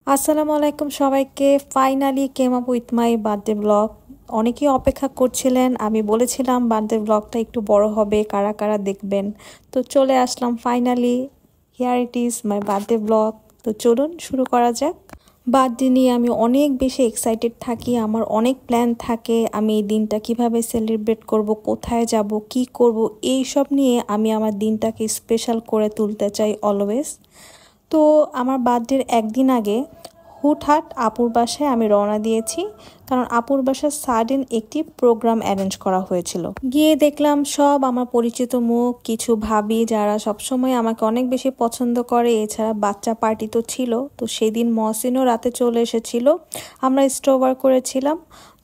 আসসালামু আলাইকুম সবাইকে। Finally came up with my birthday blog. অনেকেই অপেক্ষা করছিলেন, আমি বলেছিলাম বার্থডে ব্লগটা একটু বড় হবে, কারা কারা দেখবেন। তো চলে আসলাম finally. Here it is my birthday vlog. তো চলুন শুরু করা যাক। বার্থডে নিয়ে আমি অনেক বেশি এক্সাইটেড থাকি, আমার অনেক প্ল্যান থাকে। আমি এই দিনটা কিভাবে সেলিব্রেট করব, কোথায় যাব, কি করব, এই সব নিয়ে আমি আমার দিনটাকে স্পেশাল করে তুলতে চাই অলওয়েজ। তো আমার বার্থডের একদিন আগে হুটহাট আপুর বাসায় আমি রওনা দিয়েছি, কারণ আপুর বাসায় সাডেন একটি প্রোগ্রাম অ্যারেঞ্জ করা হয়েছিল। গিয়ে দেখলাম সব আমার পরিচিত মুখ, কিছু ভাবি যারা সবসময় আমাকে অনেক বেশি পছন্দ করে। এছাড়া বাচ্চা পার্টি তো ছিল, তো সেদিন মহসিনও রাতে চলে এসেছিল, আমরা স্টোভার করেছিলাম।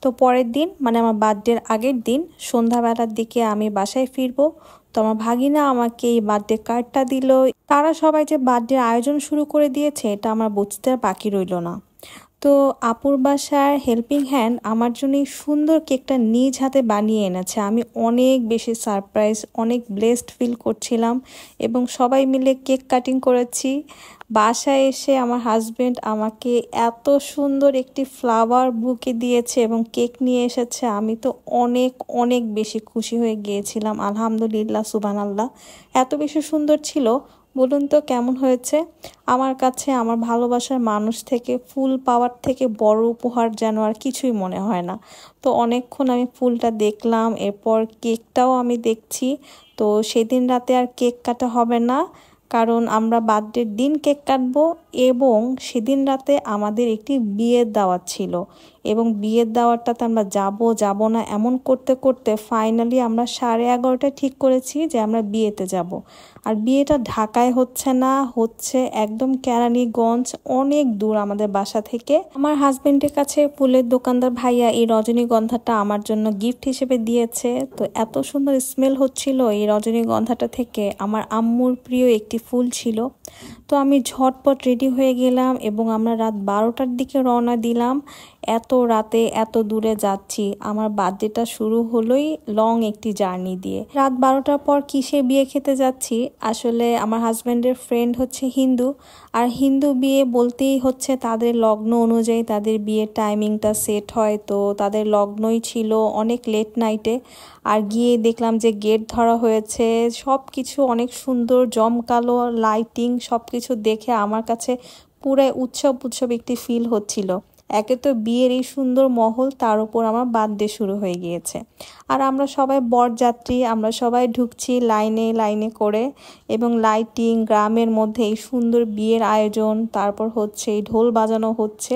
তো পরের দিন মানে আমার বার্থডের আগের দিন সন্ধ্যাবেলার দিকে আমি বাসায় ফিরবো। তো আমার ভাগিনা আমাকে এই বার্থডে কার্ডটা দিল। তারা সবাই যে বার্থডে আয়োজন শুরু করে দিয়েছে এটা আমার বুঝতে আর বাকি রইল না। তো আপুর বাসার হেল্পিং হ্যান্ড আমার জন্য এই সুন্দর কেকটা নিজ হাতে বানিয়ে এনেছে। আমি অনেক বেশি সারপ্রাইজ, অনেক ব্লেসড ফিল করছিলাম এবং সবাই মিলে কেক কাটিং করেছি। বাসায় এসে আমার হাজবেন্ড আমাকে এত সুন্দর একটি ফ্লাওয়ার বুকে দিয়েছে এবং কেক নিয়ে এসেছে। আমি তো অনেক অনেক বেশি খুশি হয়ে গিয়েছিলাম। আলহামদুলিল্লাহ, সুবহানাল্লাহ, এত বেশি সুন্দর ছিল। বলুন তো কেমন হয়েছে? আমার কাছে আমার ভালোবাসার মানুষ থেকে ফুল পাওয়ার থেকে বড় উপহার যেন আর কিছুই মনে হয় না। তো অনেকক্ষণ আমি ফুলটা দেখলাম, এরপর কেকটাও আমি দেখছি। তো সেদিন রাতে আর কেক কাটা হবে না, কারণ আমরা বার্থডের দিন কেক কাটবো এবং সেদিন রাতে আমাদের একটি বিয়ের দাওয়াত ছিল এবং বিয়ের দাওয়াতটাতে আমরা যাব না এমন করতে করতে ফাইনালি আমরা 11:30টায় ঠিক করেছি যে আমরা বিয়েতে যাব। আর বিয়েটা ঢাকায় হচ্ছে না, হচ্ছে একদম কেরানীগঞ্জ, অনেক দূর আমাদের বাসা থেকে। আমার হাজবেন্ডের কাছে ফুলের দোকানদার ভাইয়া এই রজনীগন্ধাটা আমার জন্য গিফট হিসেবে দিয়েছে। তো এত সুন্দর স্মেল হচ্ছিল এই রজনীগন্ধাটা থেকে, আমার আম্মুর প্রিয় একটি ফুল ছিল। তো আমি ঝটপট রেডি হয়ে গেলাম এবং আমরা রাত 12টার দিকে রওনা দিলাম। এত রাতে এত দূরে যাচ্ছি, আমার বার্থডেটা শুরু হলোই লং একটি জার্নি দিয়ে। রাত 12টার পর কিসে বিয়ে খেতে যাচ্ছি? আসলে আমার হাজব্যান্ডের ফ্রেন্ড হচ্ছে হিন্দু, আর হিন্দু বিয়ে বলতেই হচ্ছে তাদের লগ্ন অনুযায়ী তাদের বিয়ের টাইমিংটা সেট হয়। তো তাদের লগ্নই ছিল অনেক লেট নাইটে। আর গিয়ে দেখলাম যে গেট ধরা হয়েছে, সব কিছু অনেক সুন্দর জমকালো লাইটিং, সব কিছু দেখে আমার কাছে পুরাই উৎসব উৎসব একটি ফিল হচ্ছিল। একে তো বিয়ের এই সুন্দর মহল, তার উপর আমার বার্থডে শুরু হয়ে গিয়েছে। আর আমরা সবাই বরযাত্রী, আমরা সবাই ঢুকছি লাইনে লাইনে করে এবং লাইটিং, গ্রামের মধ্যে এই সুন্দর বিয়ের আয়োজন, তারপর হচ্ছে এই ঢোল বাজানো হচ্ছে।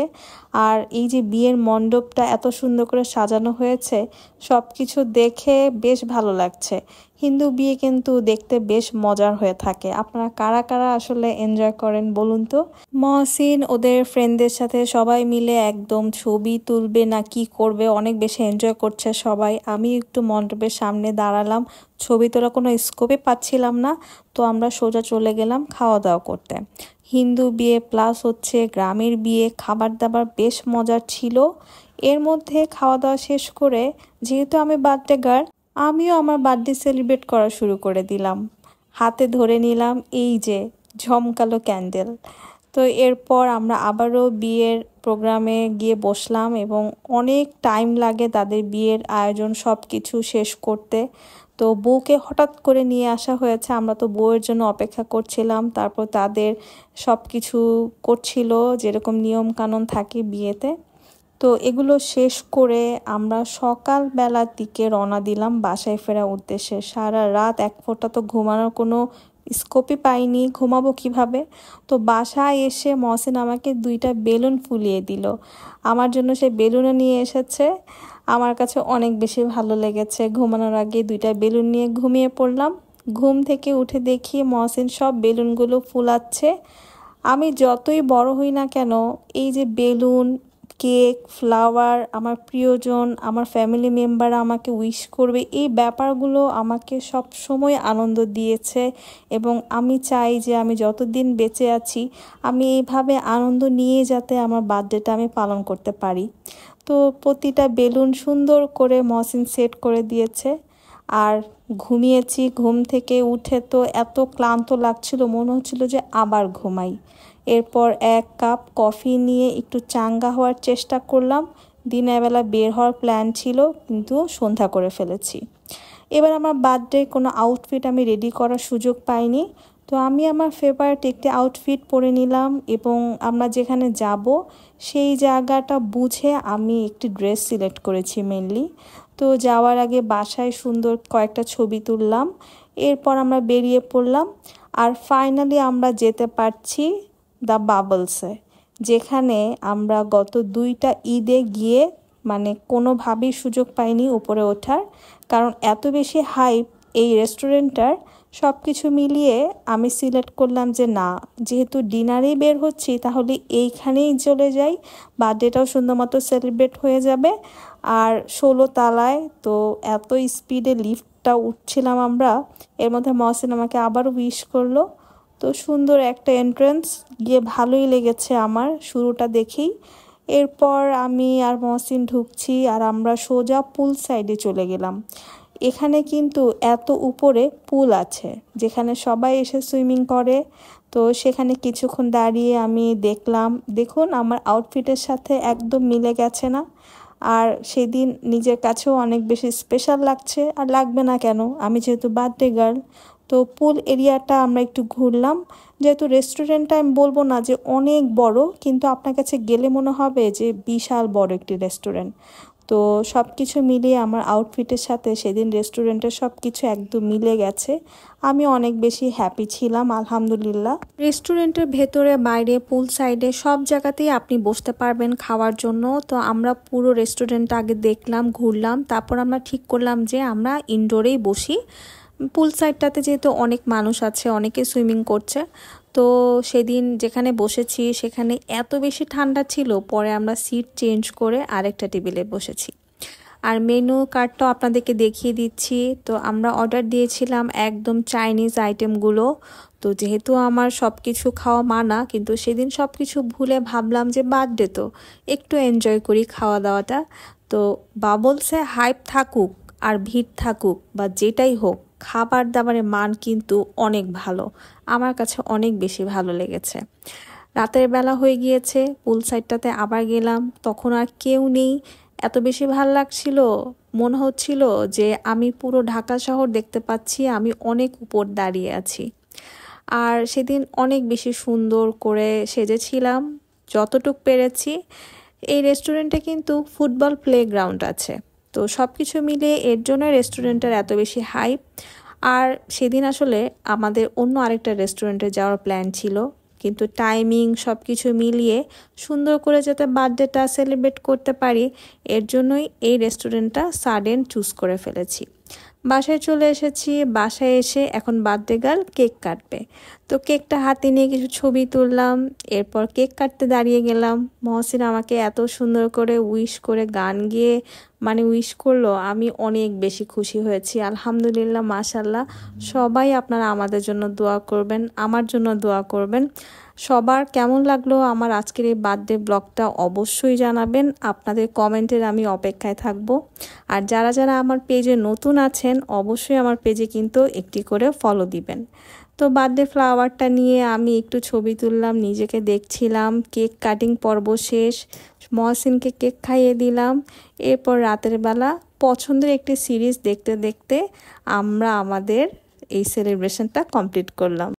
আর এই যে বিয়ের মণ্ডপটা এত সুন্দর করে সাজানো হয়েছে, সব কিছু দেখে বেশ ভালো লাগছে। হিন্দু বিয়ে কিন্তু দেখতে বেশ মজার হয়ে থাকে। আপনারা কারা কারা আসলে এনজয় করেন বলুন তো? মহসিন ওদের ফ্রেন্ডদের সাথে সবাই মিলে একদম ছবি তুলবে না কি করবে, অনেক বেশি এনজয় করছে সবাই। আমি একটু মণ্ডপের সামনে দাঁড়ালাম, ছবি তোলা কোনো স্কোপে পাচ্ছিলাম না। তো আমরা সোজা চলে গেলাম খাওয়া দাওয়া করতে। হিন্দু বিয়ে প্লাস হচ্ছে গ্রামের বিয়ে, খাবার দাবার বেশ মজার ছিল। এর মধ্যে খাওয়া দাওয়া শেষ করে, যেহেতু আমি বার্থডে গার্ল, আমিও আমার বার্থডে সেলিব্রেট করা শুরু করে দিলাম। হাতে ধরে নিলাম এই যে ঝমকালো ক্যান্ডেল। তো এরপর আমরা আবারও বিয়ের প্রোগ্রামে গিয়ে বসলাম এবং অনেক টাইম লাগে তাদের বিয়ের আয়োজন সব কিছু শেষ করতে। তো বউকে হঠাৎ করে নিয়ে আসা হয়েছে, আমরা তো বউয়ের জন্য অপেক্ষা করছিলাম। তারপর তাদের সব কিছু করছিল যেরকম নিয়ম কানুন থাকে বিয়েতে। তো এগুলো শেষ করে আমরা সকালবেলার দিকে রওনা দিলাম বাসায় ফেরার উদ্দেশ্যে। সারা রাত এক ফোঁটা তো ঘুমানোর কোনো স্কোপই পাইনি, ঘুমাবো কিভাবে? তো বাসায় এসে মহসিন আমাকে 2টা বেলুন ফুলিয়ে দিল। আমার জন্য সে বেলুনও নিয়ে এসেছে। আমার কাছে অনেক বেশি ভালো লেগেছে। ঘুমানোর আগে 2টা বেলুন নিয়ে ঘুমিয়ে পড়লাম। ঘুম থেকে উঠে দেখি মহসিন সব বেলুনগুলো ফুলাচ্ছে। আমি যতই বড় হই না কেন, এই যে বেলুন, কেক, ফ্লাওয়ার, আমার প্রিয়জন, আমার ফ্যামিলি মেম্বার আমাকে উইশ করবে, এই ব্যাপারগুলো আমাকে সব সময় আনন্দ দিয়েছে এবং আমি চাই যে আমি যতদিন বেঁচে আছি আমি এইভাবে আনন্দ নিয়ে যাতে আমার বার্থডেটা আমি পালন করতে পারি। তো প্রতিটা বেলুন সুন্দর করে মহসিন সেট করে দিয়েছে। আর ঘুমিয়েছি। ঘুম থেকে উঠে তো এত ক্লান্ত লাগছিল, মনে হচ্ছিল যে আবার ঘুমাই। এরপর 1 কাপ কফি নিয়ে একটু চাঙ্গা হওয়ার চেষ্টা করলাম। দিনের বেলা বের হওয়ার প্ল্যান ছিল, কিন্তু সন্ধ্যা করে ফেলেছি। এবার আমার বার্থডে কোনো আউটফিট আমি রেডি করার সুযোগ পাইনি, তো আমি আমার ফেভারিট একটি আউটফিট পরে নিলাম এবং আমরা যেখানে যাব সেই জায়গাটা বুঝে আমি একটি ড্রেস সিলেক্ট করেছি মেনলি। তো যাওয়ার আগে বাসায় সুন্দর কয়েকটা ছবি তুললাম, এরপর আমরা বেরিয়ে পড়লাম। আর ফাইনালি আমরা যেতে পারছি দ্য বাবলসে, যেখানে আমরা গত 2টা ঈদে গিয়ে মানে কোনোভাবেই সুযোগ পাইনি উপরে ওঠার, কারণ এত বেশি হাইপ এই রেস্টুরেন্টটার। সব কিছু মিলিয়ে আমি সিলেক্ট করলাম যে না, যেহেতু ডিনারেই বের হচ্ছি তাহলে এইখানেই চলে যাই, বার্থডেটাও সুন্দর মতো সেলিব্রেট হয়ে যাবে। আর 16 তলায়, তো এত স্পিডে লিফটটা উঠছিলাম আমরা, এর মধ্যে মহসিন আমাকে আবারও উইশ করলো। তো সুন্দর একটা এন্ট্রেন্স, গিয়ে ভালোই লেগেছে আমার শুরুটা দেখেই। এরপর আমি আর মহসিন ঢুকছি আর আমরা সোজা পুল সাইডে চলে গেলাম। এখানে কিন্তু এত উপরে পুল আছে যেখানে সবাই এসে সুইমিং করে। তো সেখানে কিছুক্ষণ দাঁড়িয়ে আমি দেখলাম, দেখুন আমার আউটফিটের সাথে একদম মিলে গেছে না? আর সেদিন নিজের কাছেও অনেক বেশি স্পেশাল লাগছে, আর লাগবে না কেন, আমি যেহেতু বার্থডে গার্ল। তো পুল এরিয়াটা আমরা একটু ঘুরলাম। যেহেতু রেস্টুরেন্টটা আমি বলবো না যে অনেক বড়, কিন্তু আপনার কাছে গেলে মনে হবে যে বিশাল বড় একটি রেস্টুরেন্ট। তো সব কিছু মিলিয়ে আমার আউটফিটের সাথে সেদিন রেস্টুরেন্টের সব কিছু একদম মিলে গেছে। আমি অনেক বেশি হ্যাপি ছিলাম, আলহামদুলিল্লাহ। রেস্টুরেন্টের ভেতরে বাইরে পুল সাইডে সব জায়গাতেই আপনি বসতে পারবেন খাওয়ার জন্য। তো আমরা পুরো রেস্টুরেন্টটা আগে দেখলাম, ঘুরলাম, তারপর আমরা ঠিক করলাম যে আমরা ইনডোরেই বসি। পুল সাইডটাতে যেহেতু অনেক মানুষ আছে, অনেকে সুইমিং করছে, তো সেদিন যেখানে বসেছি সেখানে এত বেশি ঠান্ডা ছিল, পরে আমরা সিট চেঞ্জ করে আরেকটা টেবিলে বসেছি। আর মেনু কার্ডটাও আপনাদেরকে দেখিয়ে দিচ্ছি। তো আমরা অর্ডার দিয়েছিলাম একদম চাইনিজ আইটেমগুলো। তো যেহেতু আমার সব কিছু খাওয়া মানা, কিন্তু সেদিন সব কিছু ভুলে ভাবলাম যে বার্থডে তো একটু এনজয় করি খাওয়া দাওয়াটা। তো বাবলসে হাইপ থাকুক আর ভিড় থাকুক বা যেটাই হোক, খাবার দাবারের মান কিন্তু অনেক ভালো, আমার কাছে অনেক বেশি ভালো লেগেছে। রাতের বেলা হয়ে গিয়েছে, পুল সাইডটাতে আবার গেলাম, তখন আর কেউ নেই। এত বেশি ভালো লাগছিল, মনে হচ্ছিল যে আমি পুরো ঢাকা শহর দেখতে পাচ্ছি, আমি অনেক উপর দাঁড়িয়ে আছি। আর সেদিন অনেক বেশি সুন্দর করে সেজেছিলাম যতটুক পেরেছি। এই রেস্টুরেন্টে কিন্তু ফুটবল প্লেগ্রাউন্ড আছে, তো সব কিছু মিলিয়ে এর জন্য রেস্টুরেন্টের এত বেশি হাইপ। আর সেদিন আসলে আমাদের অন্য আরেকটা রেস্টুরেন্টে যাওয়ার প্ল্যান ছিল, কিন্তু টাইমিং সব কিছু মিলিয়ে সুন্দর করে যাতে বার্থডেটা সেলিব্রেট করতে পারি, এর জন্যই এই রেস্টুরেন্টটা সাডেন চুজ করে ফেলেছি। বাসায় চলে এসেছি, বাসায় এসে এখন বার্থডে গার্ল কেক কাটবে। তো কেকটা হাতে নিয়ে কিছু ছবি তুললাম, এরপর কেক কাটতে দাঁড়িয়ে গেলাম। মহসিন আমাকে এত সুন্দর করে উইশ করে গান গেয়ে মানে উইশ করলো, আমি অনেক বেশি খুশি হয়েছি, আলহামদুলিল্লাহ, মাশাল্লাহ। সবাই আপনারা আমাদের জন্য দোয়া করবেন, আমার জন্য দোয়া করবেন। সবার কেমন লাগলো আমার আজকের এই বার্থডে ব্লগটা অবশ্যই জানাবেন, আপনাদের কমেন্টের আমি অপেক্ষায় থাকব। আর যারা যারা আমার পেজে নতুন আছেন অবশ্যই আমার পেজে কিন্তু একটি করে ফলো দিবেন। তো বার্থডে ফ্লাওয়ারটা নিয়ে আমি একটু ছবি তুললাম, নিজেকে দেখছিলাম। কেক কাটিং পর্ব শেষ, মহসিনকে কেক খাইয়ে দিলাম। এরপর রাতের বেলা পছন্দের একটি সিরিজ দেখতে দেখতে আমরা আমাদের এই সেলিব্রেশনটা কমপ্লিট করলাম।